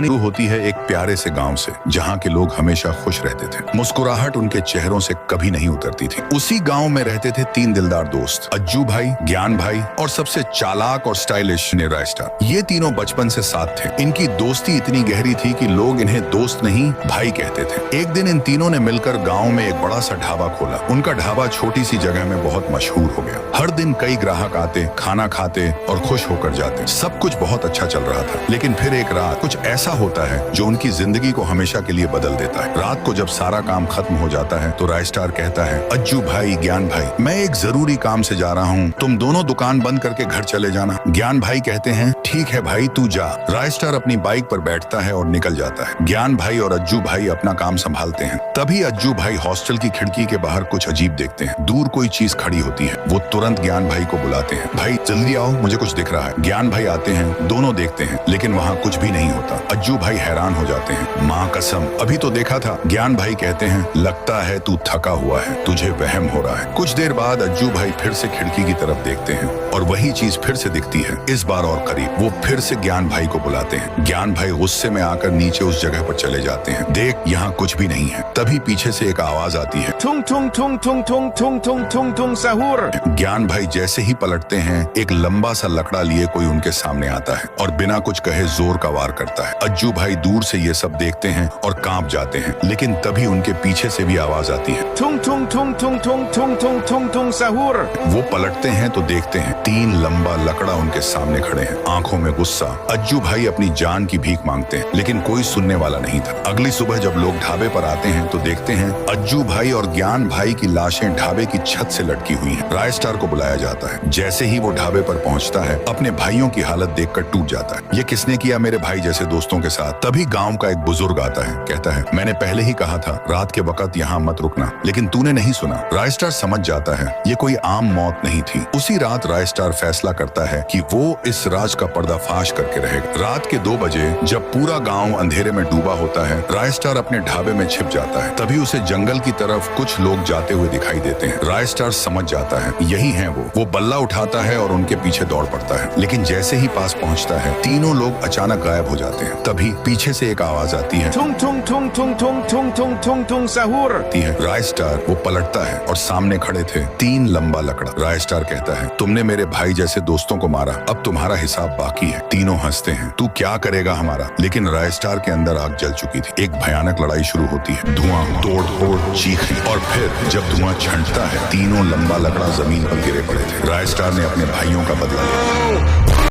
शुरू होती है एक प्यारे से गांव से, जहां के लोग हमेशा खुश रहते थे। मुस्कुराहट उनके चेहरों से कभी नहीं उतरती थी। उसी गांव में रहते थे तीन दिलदार दोस्त, अज्जू भाई, ज्ञान भाई और सबसे चालाक और स्टाइलिश रायस्टार। ये तीनों बचपन से साथ थे। इनकी दोस्ती इतनी गहरी थी कि लोग इन्हें दोस्त नहीं भाई कहते थे। एक दिन इन तीनों ने मिलकर गाँव में एक बड़ा सा ढाबा खोला। उनका ढाबा छोटी सी जगह में बहुत मशहूर हो गया। हर दिन कई ग्राहक आते, खाना खाते और खुश होकर जाते। सब कुछ बहुत अच्छा चल रहा था, लेकिन फिर एक रात कुछ ऐसा होता है जो उनकी जिंदगी को हमेशा के लिए बदल देता है। रात को जब सारा काम खत्म हो जाता है तो रायस्टार कहता है, अज्जू भाई, ज्ञान भाई, मैं एक जरूरी काम से जा रहा हूँ, तुम दोनों दुकान बंद करके घर चले जाना। ज्ञान भाई कहते हैं, ठीक है भाई, तू जा। रायस्टार अपनी बाइक पर बैठता है और निकल जाता है। ज्ञान भाई और अज्जू भाई अपना काम संभालते हैं। तभी अज्जू भाई हॉस्टल की खिड़की के बाहर कुछ अजीब देखते हैं। दूर कोई चीज खड़ी होती है। वो तुरंत ज्ञान भाई को बुलाते हैं, भाई जल्दी आओ, मुझे कुछ दिख रहा है। ज्ञान भाई आते हैं, दोनों देखते हैं, लेकिन वहाँ कुछ भी नहीं होता। अज्जू भाई हैरान हो जाते हैं, माँ कसम, अभी तो देखा था। ज्ञान भाई कहते हैं, लगता है तू थका हुआ है, तुझे वहम हो रहा है। कुछ देर बाद अज्जू भाई फिर से खिड़की की तरफ देखते हैं और वही चीज फिर से दिखती है, इस बार और करीब। वो फिर से ज्ञान भाई को बुलाते हैं। ज्ञान भाई गुस्से में आकर नीचे उस जगह पर चले जाते हैं। देख, यहाँ कुछ भी नहीं है। तभी पीछे से एक आवाज आती है, थुंग थुंग थुंग थुंग थुंग थुंग थुंग थुंग थुंग सहूर। ज्ञान भाई जैसे ही पलटते हैं, एक लंबा सा लकड़ा लिए कोई उनके सामने आता है और बिना कुछ कहे जोर का वार करता है। अज्जू भाई दूर से ये सब देखते हैं और कांप जाते हैं, लेकिन तभी उनके पीछे से भी आवाज आती है, थुंग थुंग थुंग थुंग थुंग थुंग थुंग थुंग थुंग सहूर। वो पलटते हैं तो देखते हैं तीन लंबा लकड़ा उनके सामने खड़े हैं, आंखों में गुस्सा। अज्जू भाई अपनी जान की भीख मांगते हैं, लेकिन कोई सुनने वाला नहीं था। अगली सुबह जब लोग ढाबे पर आते हैं तो देखते हैं अज्जू भाई और ज्ञान भाई की लाशें ढाबे की छत से लटकी हुई हैं। रायस्टार को बुलाया जाता है। जैसे ही वो ढाबे पर पहुंचता है, अपने भाइयों की हालत देखकर टूट जाता है। ये किसने किया मेरे भाई जैसे दोस्तों के साथ? तभी गांव का एक बुजुर्ग आता है, कहता है, मैंने पहले ही कहा था रात के वक्त यहाँ मत रुकना, लेकिन तूने नहीं सुना। रायस्टार समझ जाता है ये कोई आम मौत नहीं थी। उसी रात रायस्टार फैसला करता है कि वो इस राज का पर्दाफाश करके रहेगा। रात के 2 बजे जब पूरा गांव अंधेरे में डूबा होता है, रायस्टार अपने ढाबे में छिप जाता है। तभी उसे जंगल की तरफ कुछ लोग जाते हुए दिखाई देते हैं। रायस्टार समझ जाता है यही है वो बल्ला उठाता है और उनके पीछे दौड़ पड़ता है, लेकिन जैसे ही पास पहुंचता है, तीनों लोग अचानक गायब हो जाते हैं। तभी पीछे से एक आवाज आती है, थुंग थुंग थुंग थुंग थुंग थुंग थुंग थुंग थुंग सहूर। रायस्टार वो पलटता है और सामने खड़े थे तीन लंबा लकड़ा। रायस्टार कहता है, तुमने मेरे भाई जैसे दोस्तों को मारा, अब तुम्हारा हिसाब बाकी है। तीनों हंसते हैं, तू क्या करेगा हमारा? लेकिन रायस्टार के अंदर आग जल चुकी थी। एक भयानक लड़ाई शुरू होती है, धुआं, तोड़ फोड़, चीखें, और फिर जब धुआं छंटता है, तीनों लंबा लकड़ा जमीन पर गिरे पड़े थे। रायस्टार ने अपने भाइयों का बदला लिया।